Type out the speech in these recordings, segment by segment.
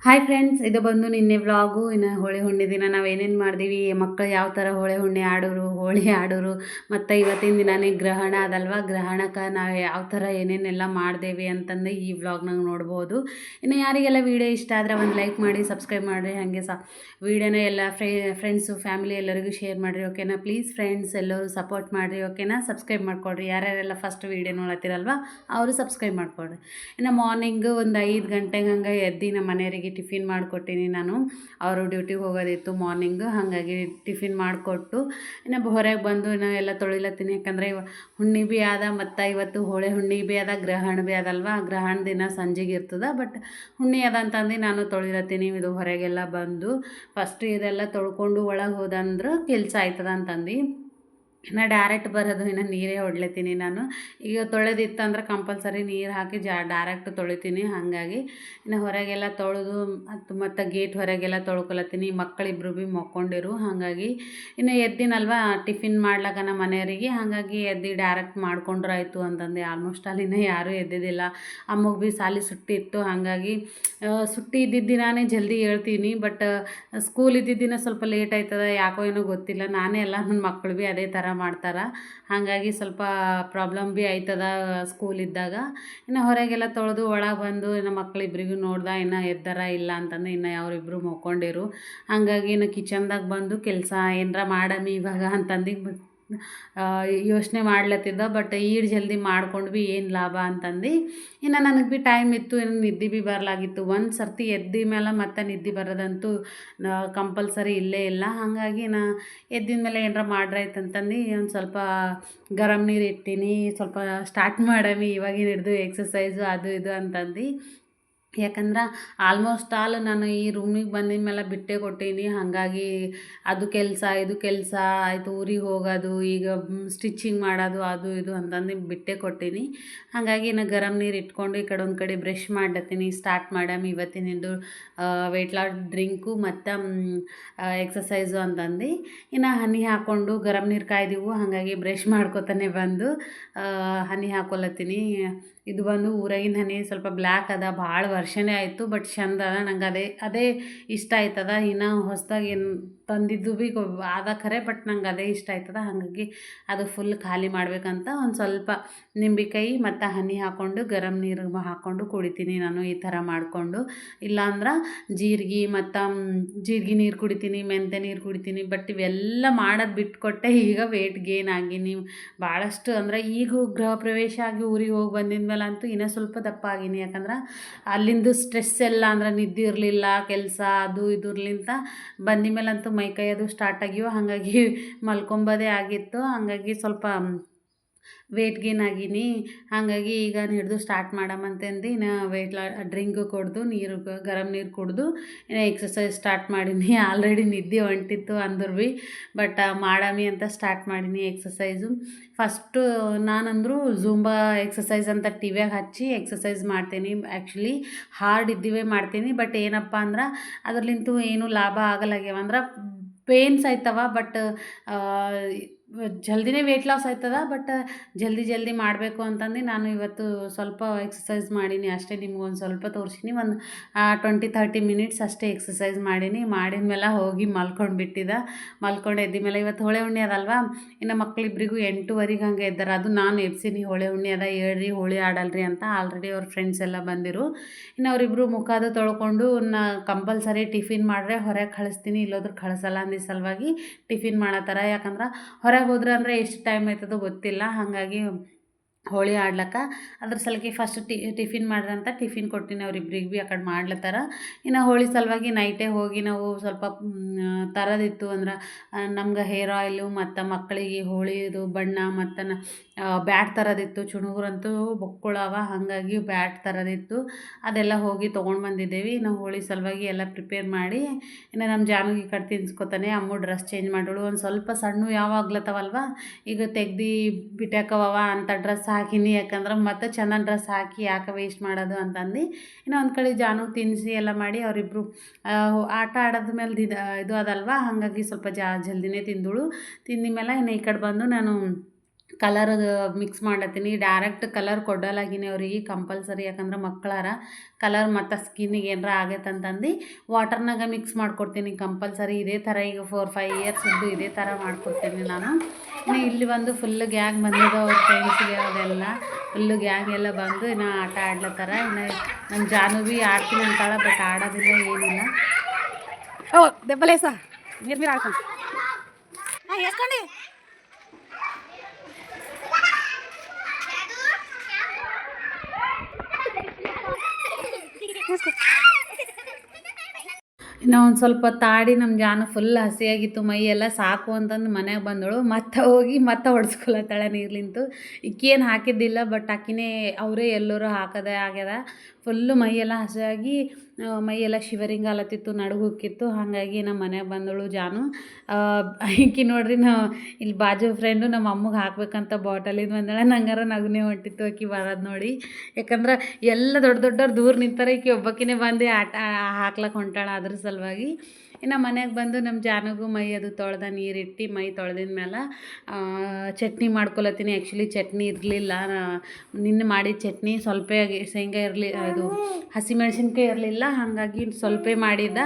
Hi friends, ಇದು ಬಂದು ನಿನ್ನೆ ವ್ಲಾಗು. ಇನ್ನು ಹೋಳಿ ಹುಣ್ಣಿ ದಿನ ನಾವು ಏನೇನು ಮಾಡಿದೀವಿ, ಮಕ್ಕಳು ಯಾವ ಥರ ಹೋಳಿ ಹುಣ್ಣಿ ಆಡೋರು, ಹೋಳಿ ಆಡೋರು, ಮತ್ತು ಇವತ್ತಿನ ದಿನನೇ ಗ್ರಹಣ ಅದಲ್ವ, ಗ್ರಹಣಕ್ಕೆ ನಾವು ಯಾವ ಥರ ಏನೇನೆಲ್ಲ ಮಾಡ್ದೇವಿ ಅಂತಂದು ಈ ವ್ಲಾಗ್ನಾಗ ನೋಡ್ಬೋದು. ಇನ್ನು ಯಾರಿಗೆಲ್ಲ ವೀಡಿಯೋ ಇಷ್ಟ ಆದರೆ ಒಂದು ಲೈಕ್ ಮಾಡಿ, ಸಬ್ಸ್ಕ್ರೈಬ್ ಮಾಡಿರಿ. ಹಾಗೆ ವೀಡಿಯೋನ ಎಲ್ಲ ಫ್ರೆಂಡ್ಸು ಫ್ಯಾಮಿಲಿ ಎಲ್ಲರಿಗೂ ಶೇರ್ ಮಾಡಿರಿ, ಓಕೆನಾ. ಪ್ಲೀಸ್ ಫ್ರೆಂಡ್ಸ್ ಎಲ್ಲರೂ ಸಪೋರ್ಟ್ ಮಾಡಿರಿ, ಓಕೆನಾ. ಸಬ್ಸ್ಕ್ರೈಬ್ ಮಾಡ್ಕೊಡ್ರಿ. ಯಾರ್ಯಾರೆಲ್ಲ ಫಸ್ಟ್ ವೀಡಿಯೋ ನೋಡತ್ತಿರಲ್ವ ಅವರು ಸಬ್ಸ್ಕ್ರೈಬ್ ಮಾಡ್ಕೊಡ್ರಿ. ಇನ್ನು ಮಾರ್ನಿಂಗು ಒಂದು 5 ಗಂಟೆಗೆ ಹಂಗೆ ಎದ್ದು ನಮ್ಮ ಮನೆಯವರಿಗೆ ಟಿಫಿನ್ ಮಾಡಿಕೊಟ್ಟಿನಿ ನಾನು. ಅವರು ಡ್ಯೂಟಿಗೆ ಹೋಗೋದಿತ್ತು ಮಾರ್ನಿಂಗ್, ಹಾಗಾಗಿ ಟಿಫಿನ್ ಮಾಡಿಕೊಟ್ಟು ಇನ್ನು ಹೊರಗೆ ಬಂದು ಇನ್ನು ಎಲ್ಲ ತೊಳಿಲತ್ತೀನಿ. ಯಾಕಂದರೆ ಹುಣ್ಣಿ ಭೀ ಆದ, ಮತ್ತು ಇವತ್ತು ಹೋಳಿ ಹುಣ್ಣಿ ಭೀ ಅದ, ಗ್ರಹಣ ಭೀ ಅದಲ್ವ. ಗ್ರಹಣ ದಿನ ಸಂಜೆಗೆ ಇರ್ತದೆ, ಬಟ್ ಹುಣ್ಣಿ ಅದ ಅಂತಂದು ನಾನು ತೊಳಿಲತ್ತೀನಿ. ಇದು ಹೊರಗೆಲ್ಲ ಬಂದು ಫಸ್ಟ್ ಇದೆಲ್ಲ ತೊಳ್ಕೊಂಡು ಒಳಗೆ ಹೋದಂದ್ರೆ ಕೆಲಸ ಆಯ್ತದ ಅಂತಂದು ಇನ್ನು ಡೈರೆಕ್ಟ್ ಬರೋದು. ಇನ್ನು ನೀರೇ ಹೊಡ್ಲತ್ತೀನಿ ನಾನು. ಈಗ ತೊಳೆದಿತ್ತಂದ್ರೆ ಕಂಪಲ್ಸರಿ ನೀರು ಹಾಕಿ ಡೈರೆಕ್ಟ್ ತೊಳಿತೀನಿ. ಹಾಗಾಗಿ ಇನ್ನು ಹೊರಗೆಲ್ಲ ತೊಳೆದು ಮತ್ತು ಗೇಟ್ ಹೊರಗೆಲ್ಲ ತೊಳ್ಕೊಲತ್ತೀನಿ. ಮಕ್ಕಳಿಬ್ರು ಭೀ ಮಕ್ಕೊಂಡಿರು, ಹಾಗಾಗಿ ಇನ್ನು ಎದ್ದಿನಲ್ವ ಟಿಫಿನ್ ಮಾಡ್ಲಾಕ ನಮ್ಮ ಮನೆಯವರಿಗೆ. ಹಾಗಾಗಿ ಎದ್ದು ಡೈರೆಕ್ಟ್ ಮಾಡ್ಕೊಂಡ್ರೆ ಆಯಿತು ಅಂತಂದು ಆಲ್ಮೋಸ್ಟ್ ಅಲ್ಲಿ ಇನ್ನೂ ಯಾರೂ ಎದ್ದಿದ್ದಿಲ್ಲ. ಅಮ್ಮಗೆ ಭೀ ಸಾಲಿ ಸುಟ್ಟಿ ಇತ್ತು, ಹಾಗಾಗಿ ಸುಟ್ಟಿ ಇದ್ದಿದ್ದ ದಿನಾನೇ ಜಲ್ದಿ ಹೇಳ್ತೀನಿ. ಬಟ್ ಸ್ಕೂಲ್ ಇದ್ದಿದ್ದ ದಿನ ಸ್ವಲ್ಪ ಲೇಟ್ ಆಯ್ತದ, ಯಾಕೋ ಏನೋ ಗೊತ್ತಿಲ್ಲ. ನಾನೇ ಎಲ್ಲ ನನ್ನ ಮಕ್ಕಳು ಭೀ ಅದೇ ಥರ ಮಾಡ್ತಾರೆ, ಹಾಗಾಗಿ ಸ್ವಲ್ಪ ಪ್ರಾಬ್ಲಮ್ ಭೀ ಆಯ್ತದ ಸ್ಕೂಲ್ ಇದ್ದಾಗ. ಇನ್ನು ಹೊರಗೆಲ್ಲ ತೊಳೆದು ಒಳಗೆ ಬಂದು ಇನ್ನು ಮಕ್ಕಳಿಬ್ರಿಗೂ ನೋಡ್ದೆ ಇನ್ನು ಎದ್ದಾರ ಇಲ್ಲ ಅಂತಂದು. ಇನ್ನು ಅವರಿಬ್ಬರು ಮಕ್ಕೊಂಡಿರು, ಹಾಗಾಗಿ ಇನ್ನು ಕಿಚನ್ದಾಗ ಬಂದು ಕೆಲಸ ಏನರ ಮಾಡಮಿ ಇವಾಗ ಅಂತಂದು ಯೋಚನೆ ಮಾಡ್ಲತ್ತಿದ್ದ. ಬಟ್ ಈಡ್ ಜಲ್ದಿ ಮಾಡ್ಕೊಂಡು ಏನು ಲಾಭ ಅಂತಂದು ಇನ್ನು ನನಗೆ ಭೀ ಟೈಮ್ ಇತ್ತು, ಇನ್ನು ನಿದ್ದೆ ಭೀ ಬರಲಾಗಿತ್ತು. ಒಂದು ಸರ್ತಿ ಎದ್ದ ಮೇಲೆ ಮತ್ತೆ ನಿದ್ದೆ ಬರೋದಂತೂ ಕಂಪಲ್ಸರಿ ಇಲ್ಲೇ ಇಲ್ಲ. ಹಾಗಾಗಿ ಎದ್ದಿದ ಮೇಲೆ ಏನರ ಮಾಡ್ರಾಯ್ತು ಅಂತಂದು ಒಂದು ಸ್ವಲ್ಪ ಗರಂ ನೀರು ಇಟ್ಟೀನಿ. ಸ್ವಲ್ಪ ಸ್ಟಾರ್ಟ್ ಮಾಡಮಿ ಇವಾಗಿನ ಹಿಡ್ದು ಎಕ್ಸಸೈಸು ಅದು ಇದು ಅಂತಂದು. ಯಾಕಂದ್ರೆ ಆಲ್ಮೋಸ್ಟ್ ಆಲ್ ನಾನು ಈ ರೂಮಿಗೆ ಬಂದಿದ ಮೇಲೆ ಬಿಟ್ಟೇ ಕೊಟ್ಟೀನಿ. ಹಾಗಾಗಿ ಅದು ಕೆಲಸ ಇದು ಕೆಲಸ ಆಯಿತು, ಊರಿಗೆ ಹೋಗೋದು, ಈಗ ಸ್ಟಿಚಿಂಗ್ ಮಾಡೋದು ಅದು ಇದು ಅಂತಂದು ಬಿಟ್ಟೇ ಕೊಟ್ಟೀನಿ. ಹಾಗಾಗಿ ಇನ್ನು ಗರಂ ನೀರು ಇಟ್ಕೊಂಡು ಈ ಕಡೆ ಒಂದು ಕಡೆ ಬ್ರಷ್ ಮಾಡ್ಲತ್ತೀನಿ. ಸ್ಟಾರ್ಟ್ ಮಾಡಮ್ ಇವತ್ತಿನಿಂದು ವೆಯ್ಟ್ ಲಾಸ್ ಡ್ರಿಂಕು ಮತ್ತು ಎಕ್ಸಸೈಸು ಅಂತಂದು. ಇನ್ನು ಹನಿ ಹಾಕ್ಕೊಂಡು ಗರಂ ನೀರು ಕಾಯ್ದಿವು, ಹಾಗಾಗಿ ಬ್ರಷ್ ಮಾಡ್ಕೊತಾನೆ ಬಂದು ಹನಿ ಹಾಕ್ಕೊಲತ್ತೀನಿ. ಇದು ಬಂದು ಊರಾಗಿನ ಹನಿ, ಸ್ವಲ್ಪ ಬ್ಲ್ಯಾಕ್ ಅದ, ಭಾಳ ವರ್ಷನೇ ಆಯಿತು, ಬಟ್ ಚಂದ ಅದ. ನಂಗೆ ಅದೇ ಇಷ್ಟ ಆಯ್ತದ. ಇನ್ನು ಹೊಸ್ದಾಗಿ ಏನು ತಂದಿದ್ದು ಭೀ ಆದ ಖರೆ, ಬಟ್ ನಂಗೆ ಅದೇ ಇಷ್ಟ ಆಯ್ತದ. ಹಾಗಾಗಿ ಅದು ಫುಲ್ ಖಾಲಿ ಮಾಡಬೇಕಂತ ಒಂದು ಸ್ವಲ್ಪ ನಿಂಬೆಕಾಯಿ ಮತ್ತು ಹನಿ ಹಾಕ್ಕೊಂಡು ಗರಂ ನೀರು ಹಾಕ್ಕೊಂಡು ಕುಡಿತೀನಿ ನಾನು ಈ ಥರ ಮಾಡಿಕೊಂಡು. ಇಲ್ಲಾಂದ್ರೆ ಜೀರಿಗೆ ಮತ್ತು ಜೀರಿಗೆ ನೀರು ಕುಡಿತೀನಿ, ಮೆಂತ್ಯ ನೀರು ಕುಡಿತೀನಿ. ಬಟ್ ಇವೆಲ್ಲ ಮಾಡೋದು ಬಿಟ್ಕೊಟ್ಟೆ. ಈಗ ವೆಯ್ಟ್ ಗೇನ್ ಆಗೀನಿ ಭಾಳಷ್ಟು. ಅಂದರೆ ಈಗ ಗೃಹ ಪ್ರವೇಶ ಆಗಿ ಊರಿಗೆ ಹೋಗಿ ಬಂದಿದ ಮೇಲೆ ಅಂತೂ ಇನ್ನೂ ಸ್ವಲ್ಪ ದಪ್ಪ ಆಗೀನಿ. ಯಾಕಂದ್ರೆ ಅಲ್ಲಿಂದು ಸ್ಟ್ರೆಸ್ ಎಲ್ಲ, ಅಂದ್ರೆ ನಿದ್ದೆ ಇರಲಿಲ್ಲ, ಕೆಲಸ ಅದು ಇದ್ರಲಿಂತ ಬಂದ ಮೇಲಂತೂ ಮೈಕೈ ಅದು ಸ್ಟಾರ್ಟ್ ಆಗಿವೆ. ಹಾಗಾಗಿ ಮಲ್ಕೊಂಬೋದೇ ಆಗಿತ್ತು. ಹಾಗಾಗಿ ಸ್ವಲ್ಪ ವೆಯ್ಟ್ ಗೇನ್ ಆಗೀನಿ. ಹಾಗಾಗಿ ಈಗ ಹಿಡಿದು ಸ್ಟಾರ್ಟ್ ಮಾಡಮಂತಂದು ಇನ್ನು ಡ್ರಿಂಕ್ ಕುಡ್ದು ನೀರು ಗರಂ ನೀರು ಕುಡಿದು ಇನ್ನು ಎಕ್ಸಸೈಸ್ ಸ್ಟಾರ್ಟ್ ಮಾಡೀನಿ. ಆಲ್ರೆಡಿ ನಿದ್ದೆ ಹೊಂಟಿತ್ತು ಅಂದ್ರು ಭೀ, ಬಟ್ ಮಾಡಮಿ ಅಂತ ಸ್ಟಾರ್ಟ್ ಮಾಡೀನಿ ಎಕ್ಸಸೈಸು. ಫಸ್ಟು ನಾನಂದರೂ ಝೂಂಬಾ ಎಕ್ಸಸೈಸ್ ಅಂತ ಟಿವಿಯಾಗ ಹಚ್ಚಿ ಎಕ್ಸಸೈಸ್ ಮಾಡ್ತೀನಿ. ಆ್ಯಕ್ಚುಲಿ ಹಾರ್ಡ್ ಇದ್ದಿವೇ ಮಾಡ್ತೀನಿ, ಬಟ್ ಏನಪ್ಪ ಅಂದ್ರೆ ಅದ್ರಲಿಂತೂ ಏನೂ ಲಾಭ ಆಗಲ್ಲಾಗ್ಯಾವ. ಅಂದ್ರೆ ಪೇನ್ಸ್ ಆಯ್ತವ, ಬಟ್ ಜಲ್ದಿನೇ ವೆಯ್ಟ್ ಲಾಸ್ ಆಯ್ತದ. ಬಟ್ ಜಲ್ದಿ ಮಾಡಬೇಕು ಅಂತಂದು ನಾನು ಇವತ್ತು ಸ್ವಲ್ಪ ಎಕ್ಸಸೈಸ್ ಮಾಡೀನಿ ಅಷ್ಟೇ. ನಿಮ್ಗೊಂದು ಸ್ವಲ್ಪ ತೋರಿಸೀನಿ. ಒಂದು 20-30 ಮಿನಿಟ್ಸ್ ಅಷ್ಟೇ ಎಕ್ಸಸೈಸ್ ಮಾಡೀನಿ. ಮಾಡಿದ ಮೇಲೆ ಹೋಗಿ ಮಲ್ಕೊಂಡು ಎದ್ದ ಮೇಲೆ ಇವತ್ತು ಹೋಳಿ ಹುಣ್ಣಿ ಅದಲ್ವ. ಇನ್ನು ಮಕ್ಕಳಿಬ್ರಿಗೂ 8:30 ಹಂಗೆ ಎದ್ದಾರ. ಅದು ನಾನು ಎಬ್ಸೀನಿ, ಹೋಳಿ ಹುಣ್ಣಿ ಅದ ಹೇಳ್ರಿ, ಹೋಳಿ ಆಡಲ್ರಿ ಅಂತ. ಆಲ್ರೆಡಿ ಅವ್ರ ಫ್ರೆಂಡ್ಸ್ ಎಲ್ಲ ಬಂದಿರು. ಇನ್ನು ಅವರಿಬ್ಬರು ಮುಖದ ತೊಳ್ಕೊಂಡು ಕಂಪಲ್ಸರಿ ಟಿಫಿನ್ ಮಾಡ್ರೆ ಹೊರಗೆ ಕಳಿಸ್ತೀನಿ, ಇಲ್ಲೋದ್ರೆ ಕಳಿಸಲ್ಲ ಅಂದ ಸಲುವಾಗಿ ಟಿಫಿನ್ ಮಾಡತ್ತಾರ. ಯಾಕಂದ್ರೆ ಹೊರಗೆ ಹೋದ್ರೆ ಅಂದರೆ ಎಷ್ಟು ಟೈಮ್ ಆಯ್ತದೋ ಗೊತ್ತಿಲ್ಲ. ಹಾಗಾಗಿ ಹೋಳಿ ಆಡ್ಲಕ್ಕ ಅದ್ರ ಸಲುವಾಗಿ ಫಸ್ಟ್ ಟಿಫಿನ್ ಮಾಡ್ರಿ ಅಂತ ಟಿಫಿನ್ ಕೊಟ್ಟಿನಿ. ಅವ್ರಿಬ್ರಿಗೆ ಭೀ ಆ ಕಡೆ ಮಾಡ್ಲತ್ತಾರ. ಇನ್ನು ಹೋಳಿ ಸಲುವಾಗಿ ನೈಟೇ ಹೋಗಿ ನಾವು ಸ್ವಲ್ಪ ತರೋದಿತ್ತು. ಅಂದ್ರೆ ನಮ್ಗೆ ಹೇರ್ ಆಯಿಲು ಮತ್ತು ಮಕ್ಕಳಿಗೆ ಹೋಳಿದು ಬಣ್ಣ ಮತ್ತು ಬ್ಯಾಟ್ ತರೋದಿತ್ತು. ಚುಣುಗುರಂತೂ ಬೊಕ್ಕುಳವ, ಹಾಗಾಗಿ ಬ್ಯಾಟ್ ತರೋದಿತ್ತು. ಅದೆಲ್ಲ ಹೋಗಿ ತೊಗೊಂಡು ಬಂದಿದ್ದೇವೆ. ನಾವು ಹೋಳಿ ಸಲುವಾಗಿ ಎಲ್ಲ ಪ್ರಿಪೇರ್ ಮಾಡಿ ಇನ್ನು ನಮ್ಮ ಜಾನುಗೆ ಈ ಕಡೆ ತಿನ್ಸ್ಕೊತಾನೆ. ಅಮ್ಮ ಡ್ರೆಸ್ ಚೇಂಜ್ ಮಾಡೋಳು. ಒಂದು ಸ್ವಲ್ಪ ಸಣ್ಣ ಯಾವ ಆಗ್ಲತ್ತವಲ್ವ, ಈಗ ತೆಗ್ದು ಬಿಟ್ಟಾಕವ ಅಂತ ಡ್ರೆಸ್ ಹಾಕಿನಿ. ಯಾಕಂದ್ರೆ ಮತ್ತೆ ಚೆನ್ನಾಗಿ ಡ್ರೆಸ್ ಹಾಕಿ ಯಾಕೆ ವೇಸ್ಟ್ ಮಾಡೋದು ಅಂತಂದು ಇನ್ನು ಒಂದು ಕಡೆ ಜಾನು ತಿನ್ನಿಸಿ ಎಲ್ಲ ಮಾಡಿ ಅವರಿಬ್ಬರು ಆಟ ಆಡೋದ ಮೇಲೆ ಇದು ಅದಲ್ವ, ಹಾಗಾಗಿ ಸ್ವಲ್ಪ ಜಲ್ದಿನೇ ತಿಂದಳು. ತಿಂದ ಮೇಲೆ ಇನ್ನು ಈ ಕಡೆ ಬಂದು ನಾನು ಕಲರ್ ಮಿಕ್ಸ್ ಮಾಡತ್ತೀನಿ. ಡೈರೆಕ್ಟ್ ಕಲರ್ ಕೊಡಲಾಗಿನಿ ಅವ್ರಿಗೆ ಕಂಪಲ್ಸರಿ, ಯಾಕಂದ್ರೆ ಮಕ್ಕಳಾರ ಕಲರ್ ಮತ್ತು ಸ್ಕಿನ್ನಿಗೆ ಏನಾರ ಆಗೈತೆ ಅಂತಂದು ವಾಟರ್ನಾಗ ಮಿಕ್ಸ್ ಮಾಡ್ಕೊಡ್ತೀನಿ ಕಂಪಲ್ಸರಿ. ಇದೇ ಥರ ಈಗ 4-5 ಇಯರ್ಸ್ ಇದ್ದು ಇದೇ ಥರ ಮಾಡ್ಕೊಡ್ತೀನಿ ನಾನು. ಇನ್ನು ಇಲ್ಲಿ ಬಂದು ಫುಲ್ ಗ್ಯಾಂಗ್ ಬಂದಿದ್ದು ಅವ್ರ ಫ್ರೆಂಡ್ಸ್ಗೆ ಅದೆಲ್ಲ ಫುಲ್ಲು ಗ್ಯಾಂಗ್ ಎಲ್ಲ ಬಂದು ಇನ್ನು ಆಟ ಆಡ್ಲತ್ತಾರ. ಇನ್ನು ನನ್ನ ಜಾನು ಭೀ ಆಡ್ತೀನಿ ಅಂತಾಳ, ಬಟ್ ಆಡೋದಿಲ್ಲ ಏನಿಲ್ಲ. ಓ ದೆಬ್ಬಲೇಸ ನೀರು ಆಡ್ಕೊಂಡು ಎಸ್ಕೊಂಡು ಇನ್ನು ಒಂದು ಸ್ವಲ್ಪ ತಾಡಿ ನಮ್ಮ ಜಾನು ಫುಲ್ ಹಸಿಯಾಗಿತ್ತು, ಮೈ ಎಲ್ಲ ಸಾಕು ಅಂತಂದು ಮನೆಗೆ ಬಂದಳು. ಮತ್ತೆ ಹೋಗಿ ಮತ್ತೆ ಹೊಡ್ಸ್ಕೊಳತ್ತಾಳೆ ನೀರ್ಲಿಂತು. ಈಕೇನು ಹಾಕಿದ್ದಿಲ್ಲ, ಬಟ್ ಆಕಿನೇ ಅವರೇ ಎಲ್ಲರೂ ಹಾಕೋದೇ ಆಗ್ಯದ. ಫುಲ್ಲು ಮೈಯೆಲ್ಲ ಹಸಿಯಾಗಿ ಮೈಯೆಲ್ಲ ಶಿವರಿಂಗ್ ಆಲತ್ತಿತ್ತು, ನಡುಗು ಹೋಗಿತ್ತು. ಹಾಗಾಗಿ ನಮ್ಮ ಮನೆಗೆ ಬಂದಳು ಜಾನು. ಈಕಿ ನೋಡ್ರಿ ಇಲ್ಲಿ ಬಾಜು ಫ್ರೆಂಡು ನಮ್ಮ ಅಮ್ಮಗೆ ಹಾಕ್ಬೇಕಂತ ಬಾಟಲಿಂದ ಬಂದಳ. ನಂಗಾರ ನಗುನೇ ಹೊಂಟಿತ್ತು ಆಕಿ ಬರೋದು ನೋಡಿ. ಯಾಕಂದ್ರೆ ಎಲ್ಲ ದೊಡ್ಡ ದೊಡ್ಡವ್ರು ದೂರ ನಿಂತಾರೆ, ಈಕಿ ಒಬ್ಬಾಕಿನೇ ಬಂದು ಆಟ ಹಾಕ್ಲಕ್ಕೆ ಹೊಂಟಾಳ. ಅದ್ರ ಸಲುವಾಗಿ ಇನ್ನು ಮನೆಗೆ ಬಂದು ನಮ್ಮ ಜಾನುಗೂ ಮೈ ಅದು ತೊಳ್ದ, ನೀರಿಟ್ಟು ಮೈ ತೊಳೆದಿದ ಮೇಲೆ ಚಟ್ನಿ ಮಾಡ್ಕೊಳತ್ತೀನಿ. ಆ್ಯಕ್ಚುಲಿ ಚಟ್ನಿ ಇರಲಿಲ್ಲ, ನಿನ್ನೆ ಮಾಡಿದ ಚಟ್ನಿ ಸ್ವಲ್ಪ ಶೇಂಗಾ ಅದು ಹಸಿಮೆಣ್ಸಿನ್ಕಾಯಿ ಇರಲಿಲ್ಲ, ಹಾಗಾಗಿ ಸ್ವಲ್ಪ ಮಾಡಿದ್ದ.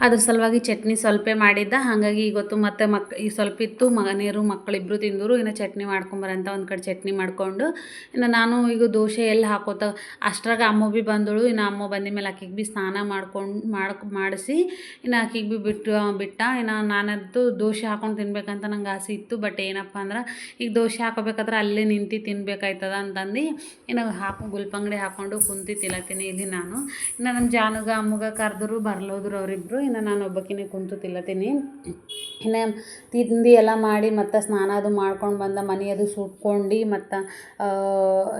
ಅದ್ರ ಸಲುವಾಗಿ ಚಟ್ನಿ ಸ್ವಲ್ಪ ಮಾಡಿದ್ದ. ಹಾಗಾಗಿ ಇವತ್ತು ಮತ್ತೆ ಈಗ ಸ್ವಲ್ಪ ಇತ್ತು, ಮಗನಿಯರು ಮಕ್ಕಳಿಬ್ಬರು ತಿಂದರು. ಇನ್ನು ಚಟ್ನಿ ಮಾಡ್ಕೊಂಬರಂತ ಒಂದು ಕಡೆ ಚಟ್ನಿ ಮಾಡಿಕೊಂಡು ಇನ್ನು ನಾನು ಈಗ ದೋಸೆ ಎಲ್ಲಿ ಹಾಕೋತ ಅಷ್ಟ್ರಾಗ ಅಮ್ಮ ಭೀ ಬಂದಳು. ಇನ್ನು ಅಮ್ಮ ಬಂದ ಮೇಲೆ ಆಕಿಗೆ ಭೀ ಸ್ನಾನ ಮಾಡಿಸಿ ಇನ್ನು ಆಕಿಗೆ ಭೀ ಬಿಟ್ಟ. ಇನ್ನು ನಾನಂತೂ ದೋಸೆ ಹಾಕೊಂಡು ತಿನ್ಬೇಕಂತ ನಂಗೆ ಆಸೆ ಇತ್ತು. ಬಟ್ ಏನಪ್ಪ ಅಂದ್ರೆ ಈಗ ದೋಸೆ ಹಾಕೋಬೇಕಾದ್ರೆ ಅಲ್ಲೇ ನಿಂತು ತಿನ್ಬೇಕಾಯ್ತದ ಅಂತಂದು ಇನ್ನು ಗುಲ್ಪಂಗಡಿ ಹಾಕ್ಕೊಂಡು ಕುಂತು ತಿಲ್ಲತ್ತೀನಿ ಇಲ್ಲಿ ನಾನು. ಇನ್ನು ನಮ್ಮ ಜಾನುಗ ಅಮ್ಮಗ ಕರೆದ್ರು ಬರ್ಲೋದ್ರು ಅವರಿಬ್ಬರು. ಇನ್ನು ನಾನು ಒಬ್ಬಾಕಿನೇ ಕುಂತು ತಿಲ್ಲತ್ತೀನಿ. ಇನ್ನು ತಿಂದು ಎಲ್ಲ ಮಾಡಿ ಮತ್ತು ಸ್ನಾನ ಅದು ಮಾಡ್ಕೊಂಡು ಬಂದ, ಮನೆ ಅದು ಸುಟ್ಕೊಂಡು ಮತ್ತು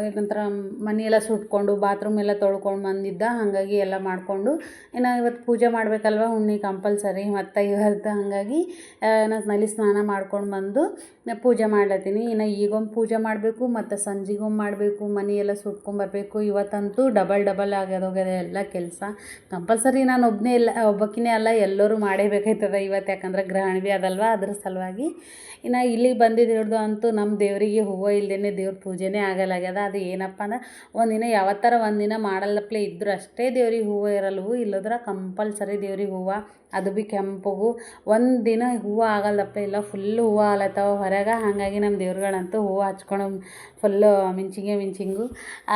ಏನಂತಾರೆ ಮನೆಯೆಲ್ಲ ಸುಟ್ಕೊಂಡು ಬಾತ್ರೂಮ್ ಎಲ್ಲ ತೊಳ್ಕೊಂಡು ಬಂದಿದ್ದ. ಹಾಗಾಗಿ ಎಲ್ಲ ಮಾಡಿಕೊಂಡು ಇನ್ನು ಇವತ್ತು ಪೂಜೆ ಮಾಡಬೇಕಲ್ವ, ಹುಣ್ಣಿ ಕಂಪಲ್ಸರಿ ಮತ್ತು ಇವತ್ತು. ಹಾಗಾಗಿ ನಾನು ನಲ್ಲಿ ಸ್ನಾನ ಮಾಡ್ಕೊಂಡು ಬಂದು ಪೂಜೆ ಮಾಡ್ಲತ್ತೀನಿ. ಇನ್ನು ಈಗೊಮ್ಮೆ ಪೂಜೆ ಮಾಡಬೇಕು ಮತ್ತು ಸಂಜೆಗೊಮ್ಮೆ ಮಾಡಬೇಕು, ಮನೆಯೆಲ್ಲ ಸುಟ್ಕೊಂಬರ್ಬೇಕು. ಇವತ್ತಂತೂ ಡಬಲ್ ಆಗ್ಯದೋಗ್ಯದ ಎಲ್ಲ ಕೆಲಸ. ಕಂಪಲ್ಸರಿ ನಾನು ಒಬ್ಬಾಕಿನೇ ಅಲ್ಲ, ಎಲ್ಲರೂ ಮಾಡೇಬೇಕಾಯ್ತದ ಇವತ್ತು, ಯಾಕಂದ್ರೆ ಗ್ರಹಣ ಭೀ ಅದಲ್ವ. ಅದ್ರ ಸಲುವಾಗಿ ಇನ್ನು ಇಲ್ಲಿಗೆ ಬಂದಿದ್ದು ಹಿಡ್ದು ಅಂತೂ ನಮ್ಮ ದೇವರಿಗೆ ಹೂವು ಇಲ್ಲದೇ ದೇವ್ರ ಪೂಜೆನೇ ಆಗಲಾಗ್ಯದ. ಅದು ಏನಪ್ಪ ಅಂದ್ರೆ ಒಂದಿನ ಯಾವತ್ತರ ಒಂದಿನ ಮಾಡಲ್ಲಪ್ಲೆ ಇದ್ದರೂ ಅಷ್ಟೇ ದೇವ್ರಿಗೆ ಹೂವು ಇರಲ್ವು, ಇಲ್ಲದ್ರೆ ಕಂಪಲ್ಸರಿ ದೇವ್ರಿಗೆ ಹೂವು, ಅದು ಭೀ ಕೆಂಪಗೂ. ಒಂದು ದಿನ ಹೂವು ಆಗಲ್ಲಪ್ಪ, ಇಲ್ಲ ಫುಲ್ಲು ಹೂವು ಆಲತ್ತವ ಹೊರಗೆ. ಹಾಗಾಗಿ ನಮ್ಮ ದೇವ್ರುಗಳಂತೂ ಹೂವು ಹಚ್ಕೊಂಡು ಫುಲ್ಲು ಮಿಂಚಿಂಗು.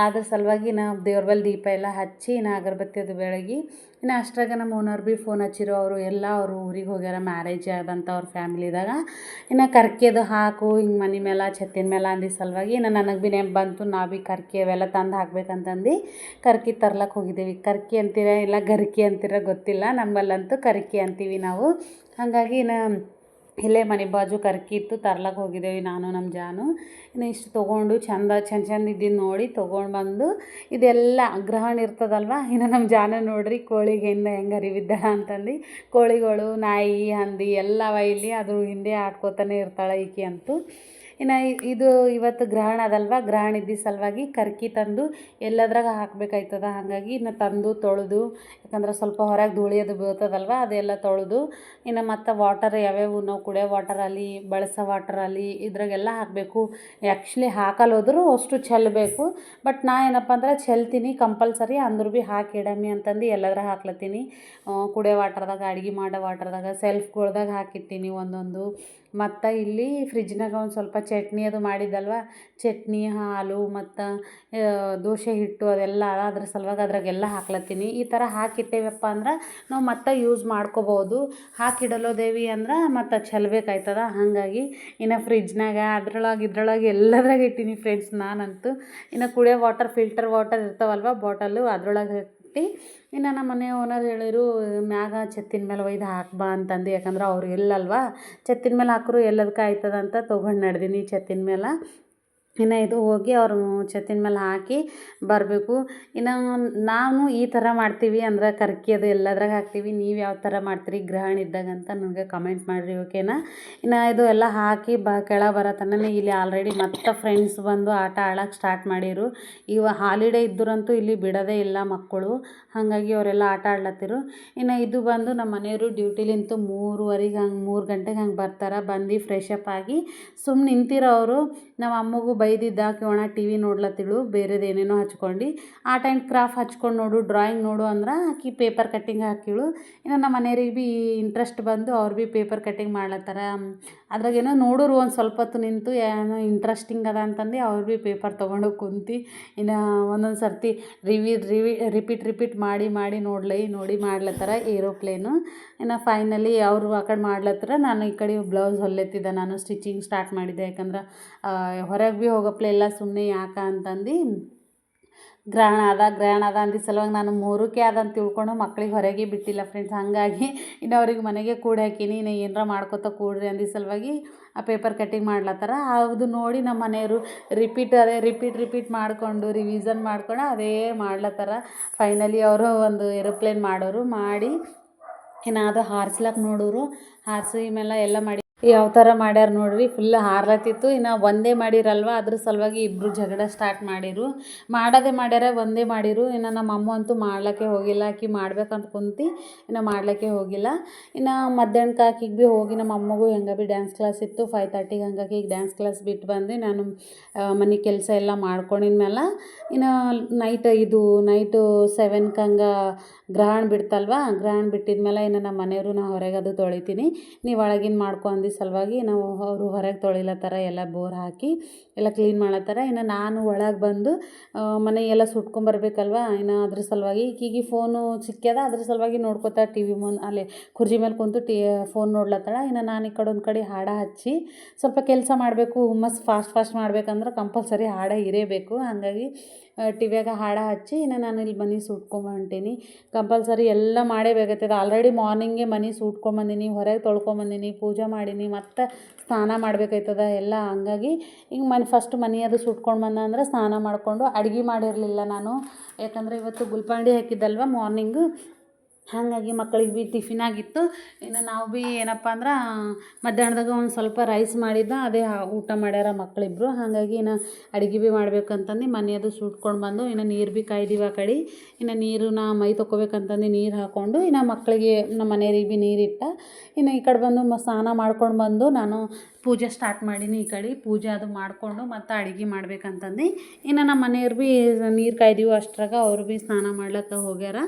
ಅದ್ರ ಸಲುವಾಗಿ ನಾವು ದೇವ್ರ ಬಲ್ಲಿ ದೀಪ ಎಲ್ಲ ಹಚ್ಚಿ ಇನ್ನು ಅಗರಬತ್ತಿ ಅದು ಬೆಳಗಿ ಇನ್ನು ಅಷ್ಟ್ರಾಗ ನಮ್ಮ ಓನರ್ ಭೀ ಫೋನ್ ಹಚ್ಚಿರು. ಅವರು ಊರಿಗೆ ಹೋಗ್ಯಾರ, ಮ್ಯಾರೇಜ್ ಆದಂಥ ಅವ್ರ ಫ್ಯಾಮಿಲಿದಾಗ. ಇನ್ನು ಕರ್ಕೆ ಅದು ಹಾಕು ಹಿಂಗೆ ಮನೆ ಮೇಲೆ ಛತ್ತಿನ ಮೇಲೆ ಅಂದಿದ್ದ ಸಲುವಾಗಿ ಇನ್ನು ನನಗೆ ಭೀ ನೆನಪು ಬಂತು, ನಾ ಭೀ ಕರ್ಕೆ ಅವೆಲ್ಲ ತಂದು ಹಾಕ್ಬೇಕಂತಂದು ಕರ್ಕೆ ತರ್ಲಕ್ಕೆ ಹೋಗಿದ್ದೇವೆ. ಕರ್ಕೆ ಅಂತೀರ ಇಲ್ಲ ಗರ್ಕೆ ಅಂತೀರ ಗೊತ್ತಿಲ್ಲ, ನಮ್ಮಲ್ಲಂತೂ ಕರ್ಕೆ ಅಂತೀವಿ ನಾವು. ಹಾಗಾಗಿ ಇನ್ನು ಇಲ್ಲೇ ಮನೆ ಬಾಜು ಕರ್ಕೆ ಇತ್ತು, ತರ್ಲಕ್ಕೆ ಹೋಗಿದ್ದೇವೆ ನಾನು ನಮ್ಮ ಜಾನು. ಇನ್ನು ಇಷ್ಟು ತೊಗೊಂಡು ಚಂದ ಇದ್ದಿದ್ದು ನೋಡಿ ತೊಗೊಂಡು ಬಂದು ಇದೆಲ್ಲ ಗ್ರಹಣ ಇರ್ತದಲ್ವ. ಇನ್ನು ನಮ್ಮ ಜಾನು ನೋಡ್ರಿ ಕೋಳಿಗೆ ಹೆಂಗೆ ಅರಿವಿದ್ದಾಳ ಅಂತಂದು. ಕೋಳಿಗಳು, ನಾಯಿ, ಹಂದಿ ಎಲ್ಲವ ಇಲ್ಲಿ ಅದ್ರ ಹಿಂದೆ ಆಡ್ಕೋತಾನೆ ಇರ್ತಾಳೆ ಈಕೆ ಅಂತೂ. ಇನ್ನು ಇದು ಇವತ್ತು ಗ್ರಹಣ ಅದಲ್ವ, ಗ್ರಹಣ ಇದ್ದಿದ್ದ ಸಲುವಾಗಿ ಕರ್ಕಿ ತಂದು ಎಲ್ಲದ್ರಾಗ ಹಾಕಬೇಕಾಯ್ತದ. ಹಾಗಾಗಿ ಇನ್ನು ತಂದು ತೊಳೆದು, ಯಾಕಂದ್ರೆ ಸ್ವಲ್ಪ ಹೊರಗೆ ಧೂಳಿ ಅದು ಬೀಳ್ತದಲ್ವ, ಅದೆಲ್ಲ ತೊಳೆದು ಇನ್ನು ಮತ್ತು ವಾಟರ್ ಯಾವ್ಯಾವು ನಾವು ಕುಡಿಯೋ ವಾಟರಲ್ಲಿ ಬಳಸೋ ವಾಟರಲ್ಲಿ ಇದ್ರಾಗೆಲ್ಲ ಹಾಕಬೇಕು. ಆ್ಯಕ್ಚುಲಿ ಹಾಕಲ್ಲೋದ್ರು ಅಷ್ಟು ಚೆಲ್ಲಬೇಕು, ಬಟ್ ನಾ ಏನಪ್ಪ ಅಂದ್ರೆ ಚೆಲ್ತೀನಿ ಕಂಪಲ್ಸರಿ. ಅಂದ್ರೂ ಭೀ ಹಾಕಿ ಇಡಮಿ ಅಂತಂದು ಎಲ್ಲದ್ರಾಗ ಹಾಕ್ಲತ್ತೀನಿ. ಕುಡಿಯೋ ವಾಟರ್ದಾಗ, ಅಡುಗೆ ಮಾಡೋ ವಾಟರ್ದಾಗ, ಸೆಲ್ಫ್ಗಳ್ದಾಗ ಹಾಕಿರ್ತೀನಿ ಒಂದೊಂದು. ಮತ್ತು ಇಲ್ಲಿ ಫ್ರಿಜ್ನಾಗ ಒಂದು ಸ್ವಲ್ಪ ಚಟ್ನಿ ಅದು ಮಾಡಿದ್ದಲ್ವ, ಚಟ್ನಿ, ಹಾಲು ಮತ್ತು ದೋಸೆ ಹಿಟ್ಟು ಅದೆಲ್ಲ ಅದ್ರ ಸಲುವಾಗಿ ಅದ್ರಾಗೆಲ್ಲ ಹಾಕ್ಲತ್ತೀನಿ. ಈ ಥರ ಹಾಕಿಟ್ಟೇವಪ್ಪ ಅಂದ್ರೆ ನಾವು ಮತ್ತೆ ಯೂಸ್ ಮಾಡ್ಕೋಬೋದು. ಹಾಕಿಡಲೋದೇವಿ ಅಂದ್ರೆ ಮತ್ತು ಚೆಲ್ಲಬೇಕಾಯ್ತದ. ಹಾಗಾಗಿ ಇನ್ನು ಫ್ರಿಜ್ನಾಗ ಇದ್ರೊಳಗೆ ಎಲ್ಲದ್ರಾಗ ಇಟ್ಟೀನಿ ಫ್ರೆಂಡ್ಸ್ ನಾನಂತೂ. ಇನ್ನು ಕುಡಿಯೋ ವಾಟರ್, ಫಿಲ್ಟರ್ ವಾಟರ್ ಇರ್ತಾವಲ್ವ ಬಾಟಲು, ಅದ್ರೊಳಗೆ ಇಟ್ಟು ಇನ್ನು ನಮ್ಮ ಮನೆ ಓನರ್ ಹೇಳಿರು ಮ್ಯಾಗ ಛತ್ತಿನ ಮೇಲೆ ಒಯ್ದು ಹಾಕ್ಬಾ ಅಂತಂದು. ಯಾಕಂದ್ರೆ ಅವ್ರು ಇಲ್ಲಲ್ವ, ಛತ್ತಿನ ಮೇಲೆ ಹಾಕಿದ್ರು ಎಲ್ಲದಕ್ಕೆ ಆಯ್ತದ ಅಂತ ತೊಗೊಂಡು ನಡೆದೀನಿ ಛತ್ತಿನ ಮೇಲೆ. ಇನ್ನು ಇದು ಹೋಗಿ ಅವ್ರ ಛತ್ತಿನ ಮೇಲೆ ಹಾಕಿ ಬರಬೇಕು. ಇನ್ನು ನಾವು ಈ ಥರ ಮಾಡ್ತೀವಿ ಅಂದ್ರೆ ಕರ್ಕಿ ಅದು ಎಲ್ಲದ್ರಾಗ ಹಾಕ್ತೀವಿ. ನೀವು ಯಾವ ಥರ ಮಾಡ್ತೀರಿ ಗ್ರಹಣ ಇದ್ದಾಗ ಅಂತ ನನಗೆ ಕಮೆಂಟ್ ಮಾಡಿರಿ, ಓಕೆನಾ. ಇನ್ನು ಇದು ಎಲ್ಲ ಹಾಕಿ ಕೆಳಗೆ ಬರತನ ಇಲ್ಲಿ ಆಲ್ರೆಡಿ ಮತ್ತೆ ಫ್ರೆಂಡ್ಸ್ ಬಂದು ಆಟ ಆಡೋಕ್ಕೆ ಸ್ಟಾರ್ಟ್ ಮಾಡಿರು. ಹಾಲಿಡೇ ಇದ್ದರಂತೂ ಇಲ್ಲಿ ಬಿಡೋದೇ ಇಲ್ಲ ಮಕ್ಕಳು, ಹಾಗಾಗಿ ಅವರೆಲ್ಲ ಆಟ ಆಡ್ಲತ್ತಿರು. ಇನ್ನು ಇದು ಬಂದು ನಮ್ಮ ಮನೆಯವರು ಡ್ಯೂಟಿಲಿಂತು 3:30 ಹಂಗೆ 3 ಗಂಟೆಗೆ ಹಂಗೆ ಬರ್ತಾರೆ. ಬಂದು ಫ್ರೆಶ್ ಅಪ್ ಆಗಿ ಸುಮ್ಮನೆ ನಿಂತಿರೋ ಅವರು ನಮ್ಮ ಅಮ್ಮಗೂ ಬೈದಿದ್ದಾಕಿ ಒಣ ಟಿ ವಿ ನೋಡ್ಲತ್ತಿಳು, ಬೇರೆದು ಏನೇನೋ ಹಚ್ಕೊಂಡು. ಆರ್ಟ್ ಆ್ಯಂಡ್ ಕ್ರಾಫ್ಟ್ ಹಚ್ಕೊಂಡು ನೋಡು, ಡ್ರಾಯಿಂಗ್ ನೋಡು ಅಂದ್ರೆ ಆಕಿ ಪೇಪರ್ ಕಟ್ಟಿಂಗ್ ಹಾಕಿಳು. ಇನ್ನು ನಮ್ಮ ಮನೆಯವ್ರಿಗೆ ಭೀ ಇಂಟ್ರೆಸ್ಟ್ ಬಂದು ಅವ್ರು ಭೀ ಪೇಪರ್ ಕಟ್ಟಿಂಗ್ ಮಾಡ್ಲತ್ತಾರ. ಅದ್ರಾಗೇನೋ ನೋಡೋರು ಒಂದು ಸ್ವಲ್ಪ ಹೊತ್ತು ನಿಂತು ಏನೋ ಇಂಟ್ರೆಸ್ಟಿಂಗ್ ಅದ ಅಂತಂದು ಅವ್ರು ಭೀ ಪೇಪರ್ ತೊಗೊಂಡು ಕುಂತು ಇನ್ನು ಒಂದೊಂದು ಸರ್ತಿ ರಿಪೀಟ್ ಮಾಡಿ ನೋಡಿ ಮಾಡ್ಲತ್ತಾರ ಏರೋಪ್ಲೇನು. ಇನ್ನು ಫೈನಲಿ ಅವರು ಆ ಕಡೆ ಮಾಡ್ಲತ್ತಾರ, ನಾನು ಈ ಕಡೆ ಬ್ಲೌಸ್ ಹೊಲ್ಲೆತ್ತಿದ್ದೆ. ನಾನು ಸ್ಟಿಚಿಂಗ್ ಸ್ಟಾರ್ಟ್ ಮಾಡಿದ್ದೆ, ಯಾಕಂದ್ರೆ ಹೊರಗೆ ಭೀ ಹೋಗಪ್ಲೆ ಎಲ್ಲ ಸುಮ್ಮನೆ ಯಾಕೆ ಅಂತಂದು ಗ್ರಹಣ ಅದ ಅಂದ ಸಲುವಾಗಿ ನಾನು 3ಕ್ಕೆ ಅದಂತ ತಿಳ್ಕೊಂಡು ಮಕ್ಳಿಗೆ ಹೊರಗೆ ಬಿಟ್ಟಿಲ್ಲ ಫ್ರೆಂಡ್ಸ್. ಹಾಗಾಗಿ ಇನ್ನು ಅವ್ರಿಗೆ ಮನೆಗೆ ಕೂಡಿ ಹಾಕೀನಿ. ಇನ್ನು ಏನರ ಮಾಡ್ಕೊತ ಕೂಡ್ರಿ ಅಂದ ಸಲುವಾಗಿ ಆ ಪೇಪರ್ ಕಟ್ಟಿಂಗ್ ಮಾಡ್ಲತ್ತಾರ. ಅದು ನೋಡಿ ನಮ್ಮ ಮನೆಯವರು ರಿಪೀಟ್ ಮಾಡಿಕೊಂಡು ರಿವಿಸನ್ ಮಾಡ್ಕೊಂಡು ಅದೇ ಮಾಡ್ಲತ್ತಾರ. ಫೈನಲಿ ಅವರು ಒಂದು ಏರೋಪ್ಲೇನ್ ಮಾಡೋರು ಮಾಡಿ ಇನ್ನು ಅದು ಹಾರಿಸ್ಲಕ್ಕೆ ನೋಡೋರು. ಹಾರಿಸಿ ಮೇಲೆ ಎಲ್ಲ ಮಾಡಿ ಯಾವ ಥರ ಮಾಡ್ಯಾರ ನೋಡ್ರಿ, ಫುಲ್ ಹಾರ್ಲತ್ತಿತ್ತು. ಇನ್ನು ಒಂದೇ ಮಾಡಿರಲ್ವ, ಅದ್ರ ಸಲುವಾಗಿ ಇಬ್ಬರು ಜಗಳ ಸ್ಟಾರ್ಟ್ ಮಾಡಿರು. ಮಾಡೋದೇ ಮಾಡ್ಯಾರ, ಒಂದೇ ಮಾಡಿರು. ಇನ್ನು ನಮ್ಮ ಅಮ್ಮ ಅಂತೂ ಮಾಡ್ಲಿಕ್ಕೆ ಹೋಗಿಲ್ಲ, ಆಕಿ ಮಾಡ್ಬೇಕಂತ ಕುಂತು ಇನ್ನು ಮಾಡ್ಲಿಕ್ಕೆ ಹೋಗಿಲ್ಲ. ಇನ್ನು ಮಧ್ಯಾಹ್ನಕ್ಕೆ ಆಕಿಗೆ ಭೀ ಹೋಗಿ ನಮ್ಮ ಅಮ್ಮಗೂ ಹೆಂಗೆ ಭೀ ಡ್ಯಾನ್ಸ್ ಕ್ಲಾಸ್ ಇತ್ತು 5:30ಗೆ. ಹಂಗಾಗಿ ಈಗ ಡ್ಯಾನ್ಸ್ ಕ್ಲಾಸ್ ಬಿಟ್ಟು ಬಂದು ನಾನು ಮನೆ ಕೆಲಸ ಎಲ್ಲ ಮಾಡ್ಕೊಂಡಿದ್ಮೇಲೆ ಇನ್ನು ನೈಟು 7ಕ್ಕೆ ಹಂಗೆ ಗ್ರಹಣ ಬಿಡ್ತಲ್ವ. ಗ್ರಹಣ ಬಿಟ್ಟಿದ್ಮೇಲೆ ಇನ್ನು ನಮ್ಮ ಮನೆಯವರು ನಾ ಹೊರಗೆ ಅದು ತೊಳಿತೀನಿ, ನೀವು ಒಳಗಿನ ಮಾಡ್ಕೊಂಡು ಸಲುವಾಗಿ ನಾವು ಅವರು ಹೊರಗೆ ತೊಳಿಲತ್ತಾರ. ಎಲ್ಲ ಬೋರ್ ಹಾಕಿ ಎಲ್ಲ ಕ್ಲೀನ್ ಮಾಡತ್ತಾರ. ಇನ್ನು ನಾನು ಒಳಗೆ ಬಂದು ಮನೆ ಎಲ್ಲ ಸುಟ್ಕೊಂಬರ್ಬೇಕಲ್ವ. ಇನ್ನು ಅದ್ರ ಸಲುವಾಗಿ ಈಕಿಗೆ ಫೋನು ಸಿಕ್ಕ್ಯದ, ಅದ್ರ ಸಲುವಾಗಿ ನೋಡ್ಕೊತಾ ಟಿ ವಿ ಮುಂದೆ ಅಲ್ಲೇ ಕುರ್ಚಿ ಮೇಲೆ ಕುಂತು ಫೋನ್ ನೋಡ್ಲತ್ತಾಳ. ಇನ್ನು ನಾನು ಈ ಕಡೆ ಒಂದು ಕಡೆ ಹಾಡು ಹಚ್ಚಿ ಸ್ವಲ್ಪ ಕೆಲಸ ಮಾಡಬೇಕು. ಹುಮ್ಮಸ್ ಫಾಸ್ಟ್ ಮಾಡ್ಬೇಕಂದ್ರೆ ಕಂಪಲ್ಸರಿ ಹಾಡು ಇರಬೇಕು. ಹಾಗಾಗಿ ಟಿವಿಯಾಗ ಹಾಡು ಹಚ್ಚಿ ಇನ್ನು ನಾನು ಇಲ್ಲಿ ಮನೆ ಸುಟ್ಕೊಂಬಂಟೀನಿ. ಕಂಪಲ್ಸರಿ ಎಲ್ಲ ಮಾಡೇಬೇಕಾಗ್ತದೆ. ಆಲ್ರೆಡಿ ಮಾರ್ನಿಂಗೇ ಮನೆ ಸುಟ್ಕೊಂಬಂದೀನಿ, ಹೊರಗೆ ತೊಳ್ಕೊಂಬಂದೀನಿ, ಪೂಜೆ ಮಾಡೀನಿ, ಮತ್ತು ಸ್ನಾನ ಮಾಡಬೇಕಾಯ್ತದ ಎಲ್ಲ. ಹಂಗಾಗಿ ಈಗ ಫಸ್ಟ್ ಮನೆ ಅದು ಸುಟ್ಕೊಂಡು ಬಂದ ಅಂದ್ರೆ ಸ್ನಾನ ಮಾಡಿಕೊಂಡು ಅಡುಗೆ ಮಾಡಿರಲಿಲ್ಲ ನಾನು, ಯಾಕಂದರೆ ಇವತ್ತು ಗುಲ್ಪಾಂಡಿ ಹಾಕಿದ್ದಲ್ವ ಮಾರ್ನಿಂಗು. ಹಾಗಾಗಿ ಮಕ್ಕಳಿಗೆ ಭೀ ಟಿಫಿನ್ ಆಗಿತ್ತು. ಇನ್ನು ನಾವು ಭೀ ಏನಪ್ಪ ಅಂದ್ರೆ ಮಧ್ಯಾಹ್ನದಾಗ ಒಂದು ಸ್ವಲ್ಪ ರೈಸ್ ಮಾಡಿದ್ದ, ಅದೇ ಊಟ ಮಾಡ್ಯಾರ ಮಕ್ಕಳಿಬ್ರು. ಹಾಗಾಗಿ ಇನ್ನು ಅಡುಗೆ ಭೀ ಮಾಡ್ಬೇಕಂತಂದು ಮನೆ ಅದು ಸುಟ್ಕೊಂಡು ಬಂದು ಇನ್ನು ನೀರು ಭೀ ಕಾಯ್ದೀವಿ ಆ ಕಡೆ. ಇನ್ನು ನೀರು ಮೈ ತೊಗೋಬೇಕಂತಂದು ನೀರು ಹಾಕ್ಕೊಂಡು ಇನ್ನು ಮಕ್ಕಳಿಗೆ ನಮ್ಮ ಮನೆಯವ್ರಿಗೆ ಭೀ ನೀರಿಟ್ಟ. ಇನ್ನು ಈ ಕಡೆ ಬಂದು ಸ್ನಾನ ಮಾಡ್ಕೊಂಡು ಬಂದು ನಾನು ಪೂಜೆ ಸ್ಟಾರ್ಟ್ ಮಾಡೀನಿ. ಈ ಕಡೆ ಪೂಜೆ ಅದು ಮಾಡಿಕೊಂಡು ಮತ್ತು ಅಡುಗೆ ಮಾಡ್ಬೇಕಂತಂದು ಇನ್ನು ನಮ್ಮ ಮನೆಯವ್ರು ಭೀ ನೀರು ಕಾಯ್ದೀವಿ ಅಷ್ಟ್ರಾಗ ಅವ್ರು ಭೀ ಸ್ನಾನ ಮಾಡ್ಲಿಕ್ಕೆ ಹೋಗ್ಯಾರ.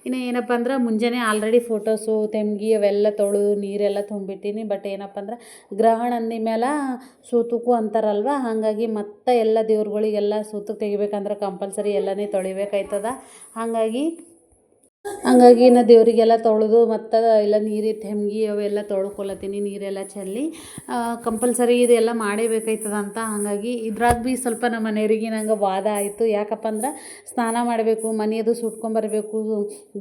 ಇನ್ನು ಏನಪ್ಪ ಅಂದ್ರೆ ಮುಂಜಾನೆ ಆಲ್ರೆಡಿ ಫೋಟೋಸು ತೆಮ್ಗಿ ಅವೆಲ್ಲ ತೊಳೆದು ನೀರೆಲ್ಲ ತುಂಬಿಟ್ಟಿನಿ. ಬಟ್ ಏನಪ್ಪ ಅಂದ್ರೆ ಗ್ರಹಣ ಅಂದಿದ್ಮೇಲೆ ಸೂತಕ್ಕೂ ಅಂತಾರಲ್ವ, ಹಾಗಾಗಿ ಮತ್ತೆ ಎಲ್ಲ ದೇವ್ರುಗಳಿಗೆಲ್ಲ ಸೂತಕ್ಕೆ ತೆಗಿಬೇಕಂದ್ರೆ ಕಂಪಲ್ಸರಿ ಎಲ್ಲನೇ ತೊಳಿಬೇಕಾಯ್ತದ. ಹಾಗಾಗಿ ಇನ್ನು ದೇವರಿಗೆಲ್ಲ ತೊಳೆದು ಮತ್ತು ಎಲ್ಲ ನೀರಿಟ್ಟು ಹೆಮ್ಗಿ ಅವೆಲ್ಲ ತೊಳ್ಕೊಳತ್ತೀನಿ, ನೀರೆಲ್ಲ ಚೆಲ್ಲಿ. ಕಂಪಲ್ಸರಿ ಇದೆಲ್ಲ ಮಾಡೇಬೇಕಾಯ್ತದ ಅಂತ. ಹಾಗಾಗಿ ಇದ್ರಾಗ ಭೀ ಸ್ವಲ್ಪ ನಮ್ಮ ಮನೆಯವರಿಗೆ ನಂಗೆ ವಾದ ಆಯಿತು. ಯಾಕಪ್ಪ ಅಂದ್ರೆ ಸ್ನಾನ ಮಾಡಬೇಕು, ಮನೆಯದು ಸುಟ್ಕೊಂಬರ್ಬೇಕು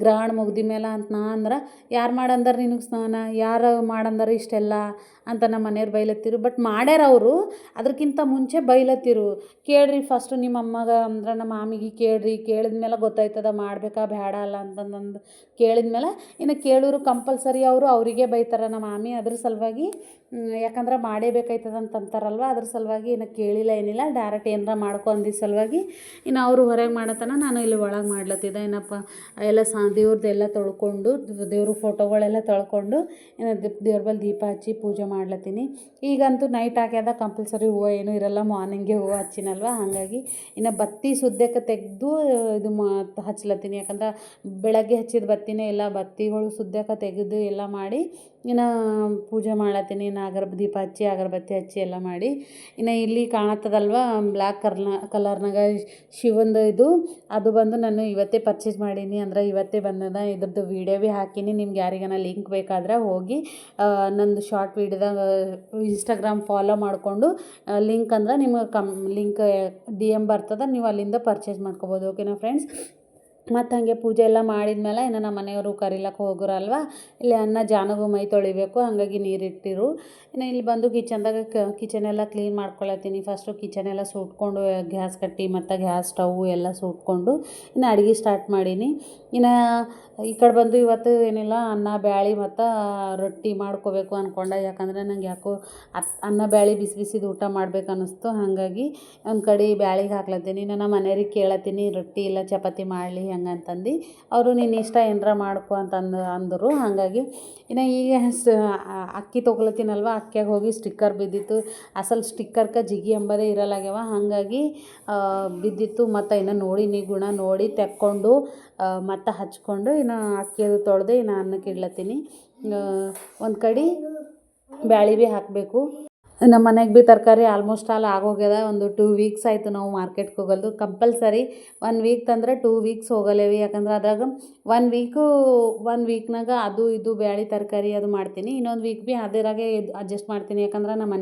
ಗ್ರಹಣ ಮುಗ್ದ ಮೇಲೆ ಅಂತ ನಾ ಅಂದ್ರೆ, ಯಾರು ಮಾಡಂದಾರ ನಿನಗೆ ಸ್ನಾನ, ಯಾರು ಮಾಡಂದಾರ ಇಷ್ಟೆಲ್ಲ ಅಂತ ನಮ್ಮ ಮನೆಯವ್ರು ಬೈಲತ್ತಿರು. ಬಟ್ ಮಾಡ್ಯಾರ ಅವರು, ಅದಕ್ಕಿಂತ ಮುಂಚೆ ಬೈಲತ್ತಿರು. ಕೇಳ್ರಿ ಫಸ್ಟು ನಿಮ್ಮ ಅಮ್ಮಗ ಅಂದ್ರೆ ನಮ್ಮ ಮಾಮಿಗೆ ಕೇಳ್ರಿ, ಕೇಳಿದ್ಮೇಲೆ ಗೊತ್ತಾಯ್ತದ ಮಾಡಬೇಕಾ ಬೇಡ ಅಲ್ಲ ಅಂತಂದು ಕೇಳಿದ್ಮೇಲೆ ಇನ್ನು ಕೇಳೋರು ಕಂಪಲ್ಸರಿ ಅವರಿಗೆ ಬೈತಾರೆ ನಮ್ಮ ಮಾಮಿ. ಅದ್ರ ಸಲುವಾಗಿ ಯಾಕಂದ್ರೆ ಮಾಡೇಬೇಕಾಯ್ತದ ಅಂತಂತಾರಲ್ವ, ಅದ್ರ ಸಲುವಾಗಿ ಇನ್ನು ಕೇಳಿಲ್ಲ ಏನಿಲ್ಲ, ಡೈರೆಕ್ಟ್ ಏನಾರ ಮಾಡ್ಕೊ ಅಂದಿದ್ದ ಸಲುವಾಗಿ ಇನ್ನು ಅವರು ಹೊರಗೆ ಮಾಡತನ ನಾನು ಇಲ್ಲಿ ಒಳಗೆ ಮಾಡ್ಲತ್ತಿದ್ದೆ. ಏನಪ್ಪ ಎಲ್ಲ ದೇವ್ರದ್ದೆಲ್ಲ ತೊಳ್ಕೊಂಡು ದೇವ್ರ ಫೋಟೋಗಳೆಲ್ಲ ತೊಳ್ಕೊಂಡು ಇನ್ನು ದೇವ್ರ ಬಳಿ ದೀಪ ಹಚ್ಚಿ ಪೂಜೆ ಮಾಡ್ಲತ್ತೀನಿ. ಈಗಂತೂ ನೈಟ್ ಆಗ್ಯದ, ಕಂಪಲ್ಸರಿ ಹೂವು ಏನೂ ಇರಲ್ಲ, ಮಾರ್ನಿಂಗ್ಗೆ ಹೂವು ಹಚ್ಚಿನಲ್ವ. ಹಾಗಾಗಿ ಇನ್ನು ಬತ್ತಿ ಸುದ್ದಕ್ಕೆ ತೆಗೆದು ಇದು ಹಚ್ಲತ್ತೀನಿ. ಯಾಕಂದ್ರೆ ಬೆಳಗ್ಗೆ ಹಚ್ಚಿದ ಬತ್ತಿನೇ ಎಲ್ಲ ಬತ್ತಿಗಳು ಸುದ್ದಕ್ಕೆ ತೆಗೆದು ಎಲ್ಲ ಮಾಡಿ ಇನ್ನು ಪೂಜೆ ಮಾಡ್ಲತ್ತೀನಿ. ಇನ್ನು ದೀಪ ಹಚ್ಚಿ ಅಗರಬತ್ತಿ ಹಚ್ಚಿ ಎಲ್ಲ ಮಾಡಿ ಇನ್ನು ಇಲ್ಲಿ ಕಾಣತ್ತದಲ್ವ ಬ್ಲ್ಯಾಕ್ ಕಲರ್ನಾಗ ಶಿವಂದು ಇದು, ಅದು ಬಂದು ನಾನು ಇವತ್ತೇ ಪರ್ಚೇಸ್ ಮಾಡೀನಿ. ಅಂದ್ರೆ ಇವತ್ತೇ ಬಂದದ. ಇದ್ರದ್ದು ವೀಡಿಯೋ ಭೀ ಹಾಕೀನಿ. ನಿಮ್ಗೆ ಯಾರಿಗಾನ ಲಿಂಕ್ ಬೇಕಾದ್ರೆ ಹೋಗಿ ನಂದು ಶಾರ್ಟ್ ವೀಡಿಯೋದಾಗ ಇನ್ಸ್ಟಾಗ್ರಾಮ್ ಫಾಲೋ ಮಾಡಿಕೊಂಡು ಲಿಂಕ್ ಅಂದ್ರೆ ನಿಮ್ಗೆ ಲಿಂಕ್ DM ಬರ್ತದೆ, ನೀವು ಅಲ್ಲಿಂದ ಪರ್ಚೇಸ್ ಮಾಡ್ಕೊಬೋದು. ಓಕೆನಾ ಫ್ರೆಂಡ್ಸ್. ಮತ್ತು ಹಾಗೆ ಪೂಜೆ ಎಲ್ಲ ಮಾಡಿದ್ಮೇಲೆ ಇನ್ನು ನಮ್ಮ ಮನೆಯವರು ಕರಿಲಕ್ಕೆ ಹೋಗೋರಲ್ವ, ಇಲ್ಲಿ ಅನ್ನ ಜಾನಗೂ ಮೈ ತೊಳಿಬೇಕು, ಹಾಗಾಗಿ ನೀರಿಟ್ಟಿರು. ಇನ್ನು ಇಲ್ಲಿ ಬಂದು ಕಿಚನ್ ಎಲ್ಲ ಕ್ಲೀನ್ ಮಾಡ್ಕೊಳತ್ತೀನಿ. ಫಸ್ಟು ಕಿಚನ್ ಎಲ್ಲ ಸುಟ್ಕೊಂಡು ಗ್ಯಾಸ್ ಕಟ್ಟಿ ಮತ್ತು ಗ್ಯಾಸ್ ಸ್ಟವ್ ಎಲ್ಲ ಸುಟ್ಕೊಂಡು ಇನ್ನು ಅಡುಗೆ ಸ್ಟಾರ್ಟ್ ಮಾಡೀನಿ. ಇನ್ನು ಈ ಕಡೆ ಬಂದು ಇವತ್ತು ಏನಿಲ್ಲ ಅನ್ನ ಬ್ಯಾಳೆ ಮತ್ತು ರೊಟ್ಟಿ ಮಾಡ್ಕೋಬೇಕು ಅಂದ್ಕೊಂಡೆ. ಯಾಕಂದರೆ ನಂಗೆ ಯಾಕೋ ಅನ್ನ ಬ್ಯಾಳೆ ಬಿಸಿ ಬಿಸಿದು ಊಟ ಮಾಡ್ಬೇಕು ಅನ್ನಿಸ್ತು. ಹಾಗಾಗಿ ಒಂದು ಕಡೆ ಬ್ಯಾಳಿಗೆ ಹಾಕ್ಲತ್ತೀನಿ. ನಮ್ಮ ಮನೆಯವ್ರಿಗೆ ಕೇಳತ್ತೀನಿ ರೊಟ್ಟಿ ಇಲ್ಲ ಚಪಾತಿ ಮಾಡಲಿ ಹಂಗಂತಂದು. ಅವರು ನಿನ್ನ ಇಷ್ಟ ಏನರ ಮಾಡ್ಕೊ ಅಂದರು. ಹಾಗಾಗಿ ಇನ್ನು ಈಗ ಅಕ್ಕಿ ತೊಗೊಳತ್ತೀನಲ್ವ, ಅಕ್ಕಿಯಾಗ ಹೋಗಿ ಸ್ಟಿಕ್ಕರ್ ಬಿದ್ದಿತ್ತು. ಅಸಲು ಸ್ಟಿಕ್ಕರ್ಗೆ ಜಿಗಿ ಎಂಬುದೇ ಇರಲ್ಲಾಗ್ಯವ, ಹಾಗಾಗಿ ಬಿದ್ದಿತ್ತು. ಮತ್ತು ಇನ್ನು ನೋಡೀನಿ ಗುಣ ನೋಡಿ ತೆಕ್ಕೊಂಡು ಮತ್ತು ಹಚ್ಕೊಂಡು ಇನ್ನು ಅಕ್ಕಿ ಅದು ತೊಳೆದು ಇನ್ನು ಅನ್ನಕ್ಕೆ ಇಡ್ಲತ್ತೀನಿ. ಒಂದು ಕಡೆ ಬ್ಯಾಳೆ ಭೀ ಹಾಕಬೇಕು. ನಮ್ಮ ಮನೆಗೆ ಭೀ ತರಕಾರಿ ಆಲ್ಮೋಸ್ಟ್ ಆಲ್ ಆಗೋಗ್ಯದ. ಒಂದು 2 ವೀಕ್ಸ್ ಆಯಿತು ನಾವು ಮಾರ್ಕೆಟ್ಗೆ ಹೋಗಲ್ದು. ಕಂಪಲ್ಸರಿ 1 ವೀಕ್ ತಂದ್ರೆ 2 ವೀಕ್ಸ್ ಹೋಗಲೇವಿ. ಯಾಕಂದ್ರೆ ಅದ್ರಾಗ 1 ವೀಕ್ನಾಗ ಅದು ಇದು ಬ್ಯಾಳೆ ತರಕಾರಿ ಅದು ಮಾಡ್ತೀನಿ. ಇನ್ನೊಂದು ವೀಕ್ ಭೀ ಅದರಾಗೆ ಅಡ್ಜಸ್ಟ್ ಮಾಡ್ತೀನಿ. ಯಾಕಂದ್ರೆ ನಮ್ಮ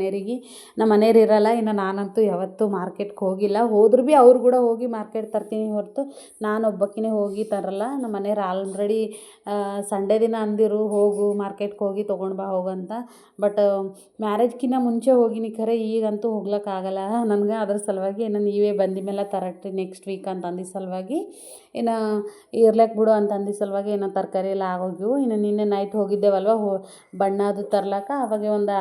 ಮನೆಯವ್ರು ಇರಲ್ಲ. ಇನ್ನು ನಾನಂತೂ ಯಾವತ್ತೂ ಮಾರ್ಕೆಟ್ಗೆ ಹೋಗಿಲ್ಲ. ಹೋದ್ರೂ ಭೀ ಅವ್ರು ಕೂಡ ಹೋಗಿ ಮಾರ್ಕೆಟ್ ತರ್ತೀನಿ ಹೊರತು ನಾನು ಒಬ್ಬಾಕಿನೇ ಹೋಗಿ ತರಲ್ಲ. ನಮ್ಮ ಮನೆಯವ್ರು ಆಲ್ರೆಡಿ ಸಂಡೇ ದಿನ ಅಂದಿರು ಹೋಗು ಮಾರ್ಕೆಟ್ಗೆ ಹೋಗಿ ತೊಗೊಂಡು ಬಾ ಹೋಗಂತ. ಬಟ್ ಮ್ಯಾರೇಜ್ಕಿಂತ ಮುಂಚೆ ಹೋಗಿನಿ, ಖರೆ ಈಗಂತೂ ಹೋಗ್ಲಿಕ್ಕಾಗಲ್ಲ ನನಗೆ. ಅದ್ರ ಸಲುವಾಗಿ ಇನ್ನು ನೀವೇ ಬಂದ ಮೇಲೆ ತರಟ್ರಿ ನೆಕ್ಸ್ಟ್ ವೀಕ್ ಅಂತ ಅಂದಿದ್ದ ಸಲುವಾಗಿ ಇನ್ನು ಇರ್ಲಕ್ಕೆ ಬಿಡು ಅಂತ ಅಂದಿದ್ದ ಸಲುವಾಗಿ ಇನ್ನು ತರಕಾರಿ ಎಲ್ಲ ಆಗೋಗ್ಯವು. ಇನ್ನು ನಿನ್ನೆ ನೈಟ್ ಹೋಗಿದ್ದೇವಲ್ವ ಬಣ್ಣ ಅದು ತರ್ಲಕ್ಕ, ಅವಾಗೆ ಒಂದು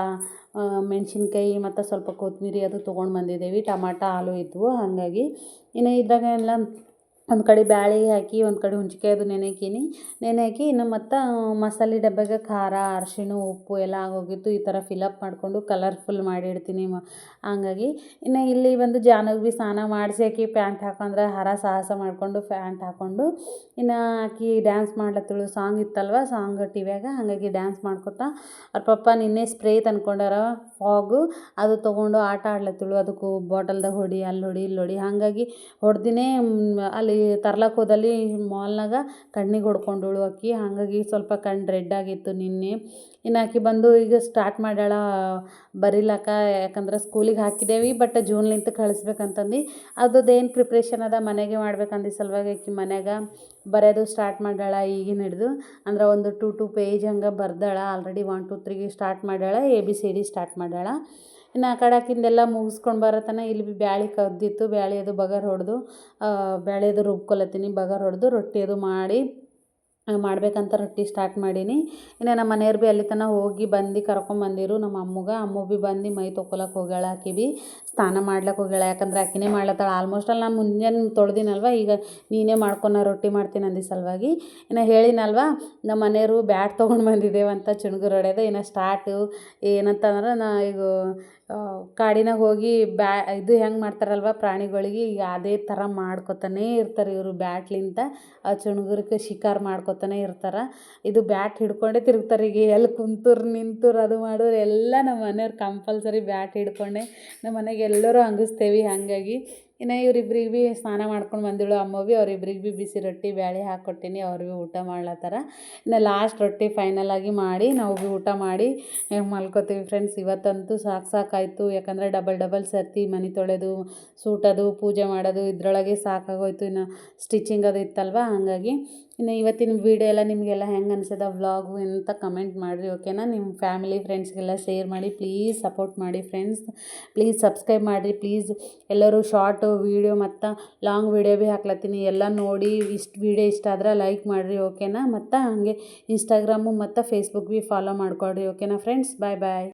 ಮೆಣಸಿನ್ಕಾಯಿ ಮತ್ತು ಸ್ವಲ್ಪ ಕೊತ್ತಂಬರಿ ಅದು ತೊಗೊಂಡು ಬಂದಿದ್ದೇವೆ. ಟಮಾಟ ಆಲೂ ಇದ್ವು. ಹಾಗಾಗಿ ಇನ್ನು ಇದ್ರಾಗ ಎಲ್ಲ ಒಂದು ಕಡೆ ಬ್ಯಾಳೆ ಹಾಕಿ ಒಂದು ಕಡೆ ಹುಂಚಿಕಾಯಿ ಅದು ನೆನೆ ಹಾಕಿ ಇನ್ನು ಮತ್ತು ಮಸಾಲೆ ಡಬ್ಯಾಗ ಖಾರ ಅರಿಶಿಣ ಉಪ್ಪು ಎಲ್ಲ ಆಗೋಗಿತ್ತು. ಈ ಥರ ಫಿಲಪ್ ಮಾಡಿಕೊಂಡು ಕಲರ್ಫುಲ್ ಮಾಡಿಡ್ತೀನಿ. ಹಂಗಾಗಿ ಇನ್ನು ಇಲ್ಲಿ ಬಂದು ಜಾನಗೆ ಭೀ ಸ್ನಾನ ಮಾಡಿಸಿ ಆಕಿ ಪ್ಯಾಂಟ್ ಹಾಕೊಂಡ್ರೆ ಸಾಹಸ ಮಾಡಿಕೊಂಡು ಪ್ಯಾಂಟ್ ಹಾಕ್ಕೊಂಡು ಇನ್ನು ಆಕಿ ಡ್ಯಾನ್ಸ್ ಮಾಡ್ಲತ್ತಳು. ಸಾಂಗ್ ಇತ್ತಲ್ವ, ಸಾಂಗ್ ಟಿವ್ಯಾಗ, ಹಾಗಾಗಿ ಡ್ಯಾನ್ಸ್ ಮಾಡ್ಕೊತಾ ಅವ್ರ ಪಪ್ಪ ನಿನ್ನೆ ಸ್ಪ್ರೇ ತಂದ್ಕೊಂಡಾರ ಫಾಗು, ಅದು ತೊಗೊಂಡು ಆಟ ಆಡ್ಲತ್ತಳು. ಅದಕ್ಕೂ ಬಾಟಲ್ದಾಗ ಹೊಡಿ ಅಲ್ಲಿ ಹೊಡಿ ಇಲ್ಲಿ ಹೊಡಿ, ಹಾಗಾಗಿ ಹೊಡೆದಿನೇ ಅಲ್ಲಿ ತರ್ಲಕ್ಕೆ ಹೋದಲ್ಲಿ ಮಾಲ್ನಾಗ ಕಣ್ಣಿಗೆ ಹೊಡ್ಕೊಂಡಳು ಆಕಿ. ಹಾಗಾಗಿ ಸ್ವಲ್ಪ ಕಣ್ಣು ರೆಡ್ ಆಗಿತ್ತು ನಿನ್ನೆ. ಇನ್ನು ಆಕಿ ಬಂದು ಈಗ ಸ್ಟಾರ್ಟ್ ಮಾಡ್ಯಾಳ ಬರಿಲಕ್ಕ. ಯಾಕಂದ್ರೆ ಸ್ಕೂಲಿಗೆ ಹಾಕಿದ್ದೇವೆ, ಬಟ್ ಜೂನ್ಲಿಂತ ಕಳಿಸ್ಬೇಕಂತಂದು ಅದೇನು ಪ್ರಿಪ್ರೇಷನ್ ಅದ ಮನೆಗೆ ಮಾಡ್ಬೇಕಂದು ಸಲುವಾಗಿ ಆಕಿ ಮನ್ಯಾಗ ಬರೆಯೋದು ಸ್ಟಾರ್ಟ್ ಮಾಡ್ಯಾಳ. ಈಗಿನ ಹಿಡಿದು ಅಂದ್ರೆ ಒಂದು 2 ಪೇಜ್ ಹಂಗೆ ಬರ್ದಾಳ. ಆಲ್ರೆಡಿ 1 2 3 ಸ್ಟಾರ್ಟ್ ಮಾಡ್ಯಾಳ, ABCD ಸ್ಟಾರ್ಟ್ ಮಾಡ್ಯಾಳ. ಇನ್ನು ಆ ಕಡೆ ಆಕಿಂದೆಲ್ಲ ಮುಗಿಸ್ಕೊಂಡು ಬರತನ ಇಲ್ಲಿ ಭೀ ಬ್ಯಾಳೆ ಕದ್ದಿತ್ತು. ಬ್ಯಾಳೆ ಅದು ಬಗರ್ ಹೊಡೆದು ಬ್ಯಾಳೆ ಅದು ರುಬ್ಕೊಳತ್ತೀನಿ. ಬಗರ್ ಹೊಡೆದು ರೊಟ್ಟಿ ಅದು ಮಾಡ್ಬೇಕಂತ ರೊಟ್ಟಿ ಸ್ಟಾರ್ಟ್ ಮಾಡೀನಿ. ಇನ್ನು ನಮ್ಮ ಮನೆಯವ್ರು ಭೀ ಅಲ್ಲಿ ತನಕ ಹೋಗಿ ಬಂದು ಕರ್ಕೊಂಬಂದಿರು. ನಮ್ಮ ಅಮ್ಮ ಭೀ ಬಂದು ಮೈ ತೊಗೊಳಕ್ಕೆ ಹೋಗ್ಯಾಳ. ಆಕಿ ಭೀ ಸ್ನಾನ ಮಾಡ್ಲಕ್ಕೆ ಹೋಗ್ಯಾಳ. ಯಾಕಂದ್ರೆ ಆಕಿನೇ ಮಾಡ್ಲತ್ತಾಳ ಆಲ್ಮೋಸ್ಟ್ ಆಲ್. ನಾನು ಮುಂಜಾನೆ ತೊಳೆದಿನಲ್ವ, ಈಗ ನೀನೇ ಮಾಡ್ಕೊಂಡು ನಾ ರೊಟ್ಟಿ ಮಾಡ್ತೀನಿ ಅಂದಿದ್ದ ಸಲುವಾಗಿ ಇನ್ನು ಹೇಳಿನಲ್ವ ನಮ್ಮ ಮನೆಯವರು ಬ್ಯಾಟ್ ತೊಗೊಂಡು ಬಂದಿದ್ದೇವಂತ ಚುಣ್ಗುರು ಹೊಡೆಯೋದು. ಇನ್ನು ಸ್ಟಾರ್ಟು ಏನಂತಂದ್ರೆ ನಾ ಈಗ ಕಾಡಿನಾಗ ಹೋಗಿ ಇದು ಹೆಂಗೆ ಮಾಡ್ತಾರಲ್ವ ಪ್ರಾಣಿಗಳಿಗೆ, ಈಗ ಅದೇ ಥರ ಮಾಡ್ಕೊತಾನೇ ಇರ್ತಾರೆ ಇವರು. ಬ್ಯಾಟ್ಲಿಂದ ಆ ಚುಣ್ಗುರಕ್ಕೆ ಶಿಕಾರ ಮಾಡ್ಕೊತಾನೆ ಇರ್ತಾರೆ. ಇದು ಬ್ಯಾಟ್ ಹಿಡ್ಕೊಂಡೇ ತಿರುಗ್ತಾರೆ. ಈಗ ಎಲ್ಲಿ ಕುಂತೂರು ನಿಂತೂರು ಅದು ಮಾಡೋರು ಎಲ್ಲ ನಮ್ಮ ಮನೆಯವ್ರು ಕಂಪಲ್ಸರಿ ಬ್ಯಾಟ್ ಹಿಡ್ಕೊಂಡೆ ನಮ್ಮ ಮನೆಗೆ ಎಲ್ಲರೂ ಹಂಗಿಸ್ತೇವೆ. ಹಾಗಾಗಿ ಇನ್ನು ಇವ್ರಿಬ್ರಿಗೆ ಭೀ ಸ್ನಾನ ಮಾಡ್ಕೊಂಡು ಬಂದಿಳು ಅಮ್ಮ ಭೀ. ಅವ್ರಿಬ್ರಿಗೆ ಭೀ ಬಿಸಿ ರೊಟ್ಟಿ ಬ್ಯಾಳೆ ಹಾಕ್ಕೊಟ್ಟೀನಿ. ಅವ್ರು ಭೀ ಊಟ ಮಾಡ್ಲತ್ತಾರ. ಇನ್ನು ಲಾಸ್ಟ್ ರೊಟ್ಟಿ ಫೈನಲಾಗಿ ಮಾಡಿ ನಾವು ಭೀ ಊಟ ಮಾಡಿ ಮಲ್ಕೋತೀವಿ ಫ್ರೆಂಡ್ಸ್. ಇವತ್ತಂತೂ ಸಾಕಾಯ್ತು. ಯಾಕಂದರೆ ಡಬಲ್ ಸರ್ತಿ ಮನೆ ತೊಳೆದು ಸೂಟೋದು ಪೂಜೆ ಮಾಡೋದು ಇದ್ರೊಳಗೆ ಸಾಕಾಗೋಯ್ತು. ಇನ್ನು ಸ್ಟಿಚಿಂಗ್ ಅದು ಇತ್ತಲ್ವ, ಹಾಗಾಗಿ ಇನ್ನು ಇವತ್ತಿನ ವೀಡಿಯೋ ಎಲ್ಲ ನಿಮಗೆಲ್ಲ ಹೆಂಗೆ ಅನಿಸದ ವ್ಲಾಗು ಅಂತ ಕಮೆಂಟ್ ಮಾಡಿರಿ, ಓಕೆನಾ. ನಿಮ್ಮ ಫ್ಯಾಮಿಲಿ ಫ್ರೆಂಡ್ಸ್ಗೆಲ್ಲ ಶೇರ್ ಮಾಡಿ. ಪ್ಲೀಸ್ ಸಪೋರ್ಟ್ ಮಾಡಿ ಫ್ರೆಂಡ್ಸ್. ಪ್ಲೀಸ್ ಸಬ್ಸ್ಕ್ರೈಬ್ ಮಾಡಿರಿ ಪ್ಲೀಸ್. ಎಲ್ಲರೂ ಶಾರ್ಟ್ ವೀಡಿಯೋ ಮತ್ತು ಲಾಂಗ್ ವೀಡಿಯೋ ಭೀ ಹಾಕ್ಲತ್ತೀನಿ, ಎಲ್ಲ ನೋಡಿ ವೀಡಿಯೋ ಇಷ್ಟ ಆದ್ರೆ ಲೈಕ್ ಮಾಡಿರಿ, ಓಕೆನಾ. ಮತ್ತು ಹಾಗೆ ಇನ್ಸ್ಟಾಗ್ರಾಮು ಮತ್ತು ಫೇಸ್ಬುಕ್ ಭೀ ಫಾಲೋ ಮಾಡ್ಕೊಳ್ರಿ, ಓಕೆನಾ ಫ್ರೆಂಡ್ಸ್. ಬಾಯ್.